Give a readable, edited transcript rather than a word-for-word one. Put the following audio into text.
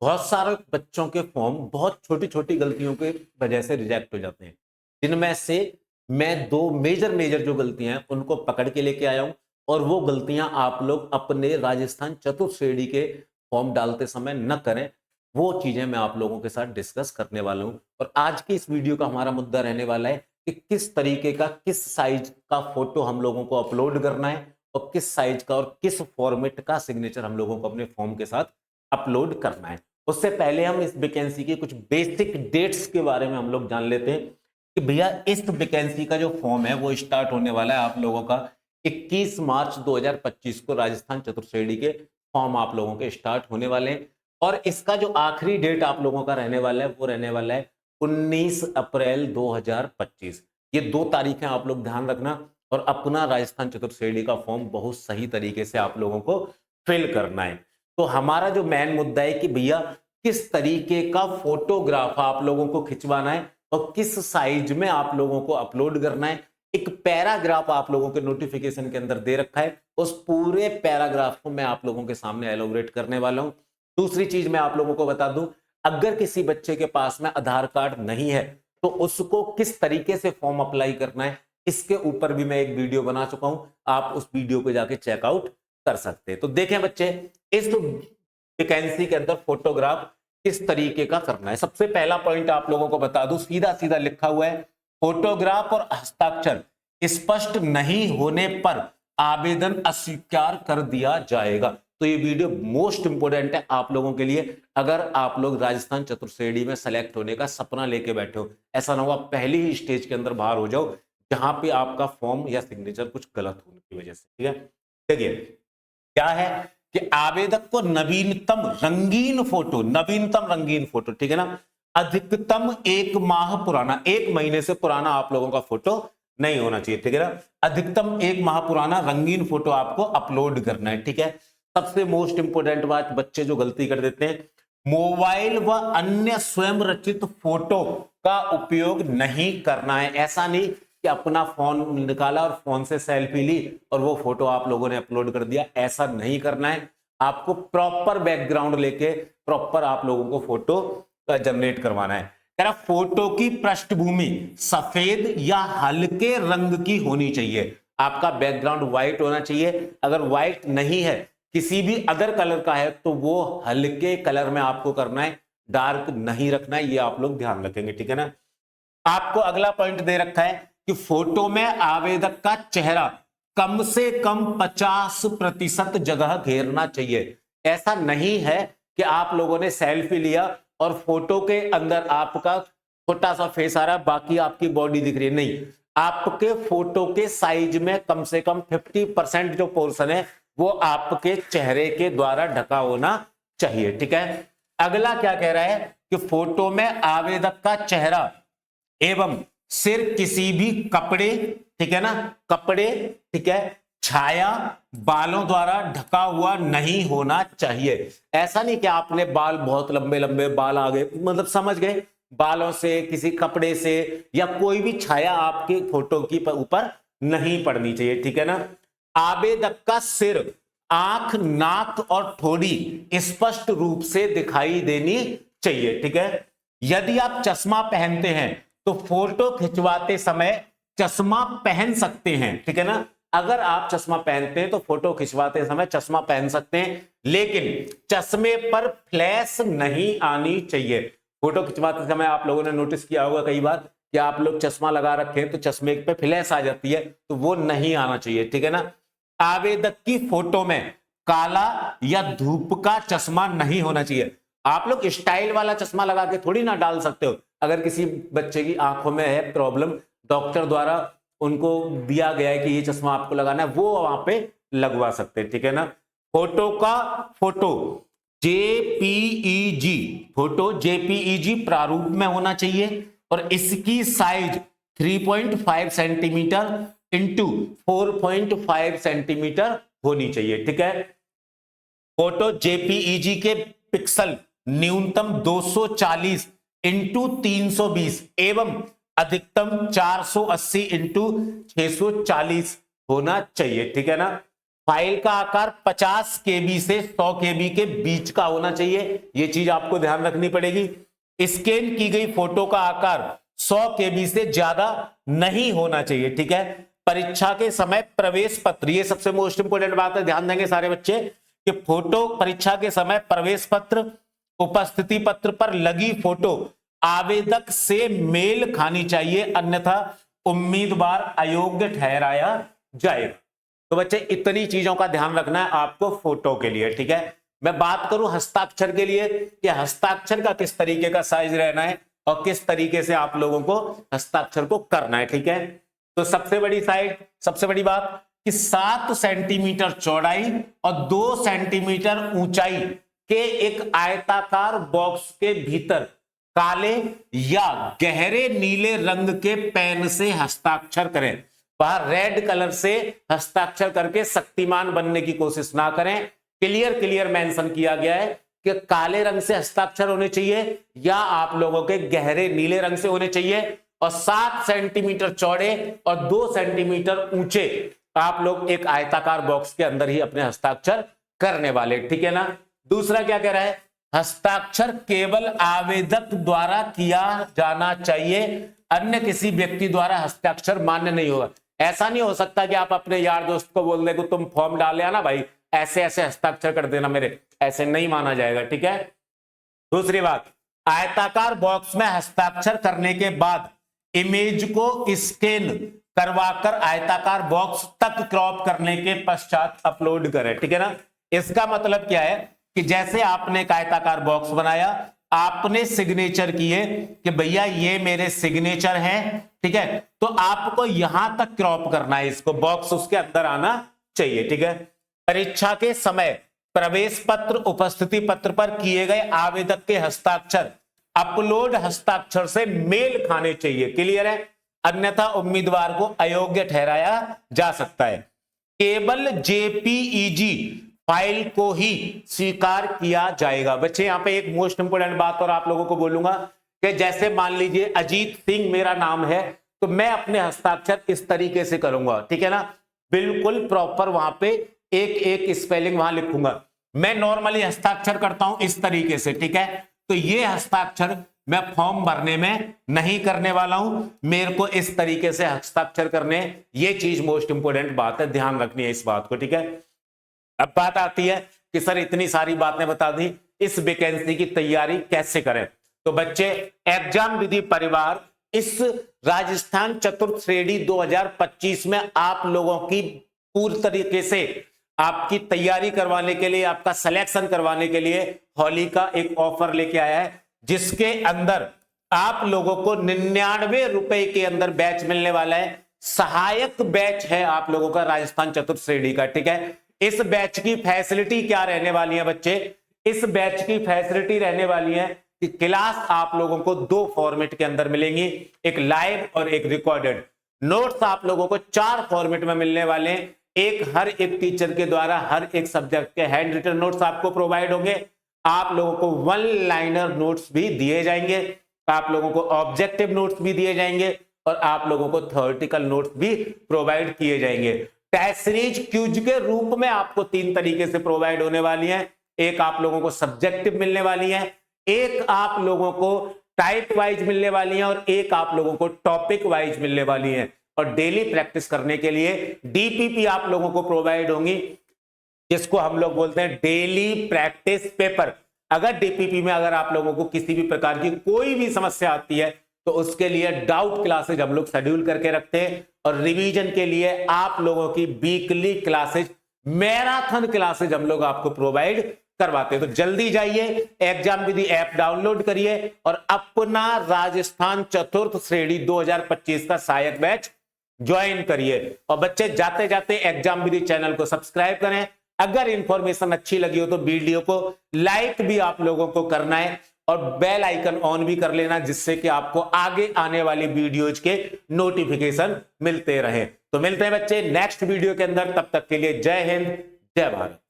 बहुत सारे बच्चों के फॉर्म बहुत छोटी छोटी गलतियों की वजह से रिजेक्ट हो जाते हैं, जिनमें से मैं दो मेजर मेजर जो गलतियां हैं उनको पकड़ के लेके आया हूं। और वो गलतियां आप लोग अपने राजस्थान चतुर्थ श्रेणी के फॉर्म डालते समय न करें। वो चीजें मैं आप लोगों के साथ डिस्कस करने वाला हूं। और आज की इस वीडियो का हमारा मुद्दा रहने वाला है कि किस तरीके का, किस साइज का फोटो हम लोगों को अपलोड करना है और किस साइज का और किस फॉर्मेट का सिग्नेचर हम लोगों को अपने फॉर्म के साथ अपलोड करना है। उससे पहले हम इस वैकेंसी की कुछ बेसिक डेट्स के बारे में हम लोग जान लेते हैं कि भैया इस वैकेंसी का जो फॉर्म है वो स्टार्ट होने वाला है आप लोगों का 21 मार्च 2025 को। राजस्थान चतुर्थ श्रेणी के फॉर्म आप लोगों के स्टार्ट होने वाले हैं और इसका जो आखिरी डेट आप लोगों का रहने वाला है वो रहने वाला है 19 अप्रैल 2025। ये दो तारीखें आप लोग ध्यान रखना और अपना राजस्थान चतुर्थ श्रेणी का फॉर्म बहुत सही तरीके से आप लोगों को फिल करना है। तो हमारा जो मेन मुद्दा है कि भैया किस तरीके का फोटोग्राफ आप लोगों को खिंचवाना है और किस साइज में आप लोगों को अपलोड करना है। एक पैराग्राफ आप लोगों के नोटिफिकेशन के अंदर दे रखा है, उस पूरे पैराग्राफ को मैं आप लोगों के सामने एलोबरेट करने वाला हूं। दूसरी चीज मैं आप लोगों को बता दूं, अगर किसी बच्चे के पास में आधार कार्ड नहीं है तो उसको किस तरीके से फॉर्म अप्लाई करना है, इसके ऊपर भी मैं एक वीडियो बना चुका हूं। आप उस वीडियो को जाके चेकआउट कर सकते हैं। तो देखें बच्चे, इस वैकेंसी के अंदर फोटोग्राफ किस तरीके का करना है। सबसे पहला पॉइंट आप लोगों को बता दूं, सीधा सीधा लिखा हुआ है, फोटोग्राफ और हस्ताक्षर स्पष्ट नहीं होने पर आवेदन अस्वीकार कर दिया जाएगा। तो ये वीडियो मोस्ट इंपोर्टेंट है आप लोगों के लिए, अगर आप लोग राजस्थान चतुर्थ श्रेणी में सेलेक्ट होने का सपना लेके बैठे हो। ऐसा ना हो आप पहली ही स्टेज के अंदर बाहर हो जाओ जहां पे आपका फॉर्म या सिग्नेचर कुछ गलत होने की वजह से। ठीक है, देखिए क्या है कि आवेदक को नवीनतम रंगीन फोटो, ठीक है ना, अधिकतम 1 माह पुराना, 1 महीने से पुराना आप लोगों का फोटो नहीं होना चाहिए। ठीक है ना, अधिकतम 1 माह पुराना रंगीन फोटो आपको अपलोड करना है। ठीक है, सबसे मोस्ट इंपोर्टेंट बात, बच्चे जो गलती कर देते हैं, मोबाइल व अन्य स्वयं रचित फोटो का उपयोग नहीं करना है। ऐसा नहीं कि अपना फोन निकाला और फोन से सेल्फी ली और वो फोटो आप लोगों ने अपलोड कर दिया, ऐसा नहीं करना है। आपको प्रॉपर बैकग्राउंड लेके प्रॉपर आप लोगों को फोटो जनरेट करवाना है। कह रहा फोटो की पृष्ठभूमि सफेद या हल्के रंग की होनी चाहिए। आपका बैकग्राउंड व्हाइट होना चाहिए। अगर व्हाइट नहीं है, किसी भी अदर कलर का है, तो वो हल्के कलर में आपको करना है, डार्क नहीं रखना है। ये आप लोग ध्यान रखेंगे। ठीक है ना, आपको अगला पॉइंट दे रखा है कि फोटो में आवेदक का चेहरा कम से कम 50% जगह घेरना चाहिए। ऐसा नहीं है कि आप लोगों ने सेल्फी लिया और फोटो के अंदर आपका छोटा सा फेस आ रहा है, बाकी आपकी बॉडी दिख रही है। नहीं, आपके फोटो के साइज में कम से कम 50% जो पोर्शन है वो आपके चेहरे के द्वारा ढका होना चाहिए। ठीक है, अगला क्या कह रहा है कि फोटो में आवेदक का चेहरा एवं सिर किसी भी कपड़े, ठीक है ना, कपड़े, ठीक है, छाया, बालों द्वारा ढका हुआ नहीं होना चाहिए। ऐसा नहीं कि आपने बाल बहुत लंबे लंबे बाल आ गए, मतलब समझ गए, बालों से, किसी कपड़े से या कोई भी छाया आपके फोटो की ऊपर नहीं पड़नी चाहिए। ठीक है ना, आवेदक का सिर, आंख, नाक और ठोड़ी स्पष्ट रूप से दिखाई देनी चाहिए। ठीक है, यदि आप चश्मा पहनते हैं तो फोटो खिंचवाते समय चश्मा पहन सकते हैं। ठीक है ना, अगर आप चश्मा पहनते हैं तो फोटो खिंचवाते समय चश्मा पहन सकते हैं, लेकिन चश्मे पर फ्लैश नहीं आनी चाहिए। फोटो खिंचवाते समय आप लोगों ने नोटिस किया होगा कई बार कि आप लोग चश्मा लगा रखे हैं तो चश्मे पे फ्लैश आ जाती है, तो वो नहीं आना चाहिए। ठीक है ना, आवेदक की फोटो में काला या धूप का चश्मा नहीं होना चाहिए। आप लोग स्टाइल वाला चश्मा लगा के थोड़ी ना डाल सकते हो। अगर किसी बच्चे की आंखों में है प्रॉब्लम, डॉक्टर द्वारा उनको दिया गया है कि ये चश्मा आपको लगाना है, वो वहां पे लगवा सकते हैं। ठीक है ना, फोटो जेपीईजी, फोटो जेपीईजी प्रारूप में होना चाहिए और इसकी साइज 3.5 सेंटीमीटर इंटू 4.5 सेंटीमीटर होनी चाहिए। ठीक है, फोटो जेपीईजी के पिक्सल न्यूनतम 240 इंटू 320 एवं अधिकतम 480 इंटू 640 होना चाहिए। ठीक है ना, फाइल का आकार 50 KB से 100 KB के बीच का होना चाहिए, ये चीज आपको ध्यान रखनी पड़ेगी। स्कैन की गई फोटो का आकार 100 KB से ज्यादा नहीं होना चाहिए, ठीक है। परीक्षा के समय प्रवेश पत्र, ये सबसे मोस्ट इंपोर्टेंट बात है, ध्यान देंगे सारे बच्चे कि फोटो परीक्षा के समय प्रवेश पत्र, उपस्थिति पत्र पर लगी फोटो आवेदक से मेल खानी चाहिए, अन्यथा उम्मीदवार अयोग्य ठहराया जाएगा। तो बच्चे इतनी चीजों का ध्यान रखना है आपको फोटो के लिए, ठीक है। मैं बात करूं हस्ताक्षर के लिए कि हस्ताक्षर का किस तरीके का साइज रहना है और किस तरीके से आप लोगों को हस्ताक्षर को करना है, ठीक है। तो सबसे बड़ी बात कि 7 सेंटीमीटर चौड़ाई और 2 सेंटीमीटर ऊंचाई के एक आयताकार बॉक्स के भीतर काले या गहरे नीले रंग के पेन से हस्ताक्षर करें। बाहर रेड कलर से हस्ताक्षर करके शक्तिमान बनने की कोशिश ना करें। क्लियर मेंशन किया गया है कि काले रंग से हस्ताक्षर होने चाहिए या आप लोगों के गहरे नीले रंग से होने चाहिए, और 7 सेंटीमीटर चौड़े और 2 सेंटीमीटर ऊंचे आप लोग एक आयताकार बॉक्स के अंदर ही अपने हस्ताक्षर करने वाले, ठीक है ना। दूसरा क्या कह रहा है, हस्ताक्षर केवल आवेदक द्वारा किया जाना चाहिए, अन्य किसी व्यक्ति द्वारा हस्ताक्षर मान्य नहीं होगा। ऐसा नहीं हो सकता कि आप अपने यार दोस्त को बोल दे कि तुम फॉर्म डाल लेना भाई, ऐसे ऐसे हस्ताक्षर कर देना मेरे, ऐसे नहीं माना जाएगा, ठीक है। दूसरी बात, आयताकार बॉक्स में हस्ताक्षर करने के बाद इमेज को स्कैन करवाकर आयताकार बॉक्स तक क्रॉप करने के पश्चात अपलोड करें, ठीक है ना। इसका मतलब क्या है कि जैसे आपने एक आयताकार बॉक्स बनाया, आपने सिग्नेचर किए कि भैया ये मेरे सिग्नेचर हैं, ठीक है, तो आपको यहां तक क्रॉप करना है, इसको बॉक्स उसके अंदर आना चाहिए, ठीक है। परीक्षा के समय प्रवेश पत्र, उपस्थिति पत्र पर किए गए आवेदक के हस्ताक्षर अपलोड हस्ताक्षर से मेल खाने चाहिए, क्लियर है, अन्यथा उम्मीदवार को अयोग्य ठहराया जा सकता है। केवल JPEG फाइल को ही स्वीकार किया जाएगा। बच्चे यहां पे एक मोस्ट इंपोर्टेंट बात और आप लोगों को बोलूंगा कि जैसे मान लीजिए अजीत सिंह मेरा नाम है, तो मैं अपने हस्ताक्षर इस तरीके से करूंगा, ठीक है ना, बिल्कुल प्रॉपर वहां पे एक स्पेलिंग वहां लिखूंगा। मैं नॉर्मली हस्ताक्षर करता हूं इस तरीके से, ठीक है, तो ये हस्ताक्षर मैं फॉर्म भरने में नहीं करने वाला हूं, मेरे को इस तरीके से हस्ताक्षर करने, ये चीज मोस्ट इंपोर्टेंट बात है, ध्यान रखनी है इस बात को, ठीक है। अब बात आती है कि सर इतनी सारी बातें बता दी, इस वैकेंसी की तैयारी कैसे करें। तो बच्चे एग्जाम विधि परिवार इस राजस्थान चतुर्थ श्रेणी 2025 में आप लोगों की पूरी तरीके से आपकी तैयारी करवाने के लिए, आपका सिलेक्शन करवाने के लिए हॉली का एक ऑफर लेके आया है, जिसके अंदर आप लोगों को 99 रुपए के अंदर बैच मिलने वाला है। सहायक बैच है आप लोगों का राजस्थान चतुर्थ श्रेणी का, ठीक है। इस बैच की फैसिलिटी क्या रहने वाली है बच्चे, इस बैच की फैसिलिटी रहने वाली है कि क्लास आप लोगों को 2 फॉर्मेट के अंदर मिलेंगी, एक लाइव और एक रिकॉर्डेड। नोट्स आप लोगों को 4 फॉर्मेट में मिलने वाले हैं, एक हर एक टीचर के द्वारा हर एक सब्जेक्ट के हैंड रिटन नोट्स आपको प्रोवाइड होंगे, आप लोगों को 1 लाइनर नोट्स भी दिए जाएंगे, आप लोगों को ऑब्जेक्टिव नोट्स भी दिए जाएंगे और आप लोगों को थ्योरेटिकल नोट्स भी प्रोवाइड किए जाएंगे। टेस्ट सीरीज क्यूज के रूप में आपको 3 तरीके से प्रोवाइड होने वाली है, एक आप लोगों को सब्जेक्टिव मिलने वाली है, एक आप लोगों को टाइप वाइज मिलने वाली है और एक आप लोगों को टॉपिक वाइज मिलने वाली है। और डेली प्रैक्टिस करने के लिए DPP आप लोगों को प्रोवाइड होंगी, जिसको हम लोग बोलते हैं डेली प्रैक्टिस पेपर। अगर DPP में अगर आप लोगों को किसी भी प्रकार की कोई भी समस्या आती है तो उसके लिए डाउट क्लासेज हम लोग शेड्यूल करके रखते हैं, और रिवीजन के लिए आप लोगों की वीकली क्लासेज, मैराथन क्लासेज हम लोग आपको प्रोवाइड करवाते हैं। तो जल्दी जाइए, एग्जाम विधि ऐप डाउनलोड करिए और अपना राजस्थान चतुर्थ श्रेणी 2025 का सहायक बैच ज्वाइन करिए। और बच्चे जाते जाते एग्जाम विधि चैनल को सब्सक्राइब करें। अगर इंफॉर्मेशन अच्छी लगी हो तो वीडियो को लाइक भी आप लोगों को करना है और बेल आइकन ऑन भी कर लेना, जिससे कि आपको आगे आने वाली वीडियोज के नोटिफिकेशन मिलते रहे। तो मिलते हैं बच्चे नेक्स्ट वीडियो के अंदर, तब तक के लिए जय हिंद जय भारत।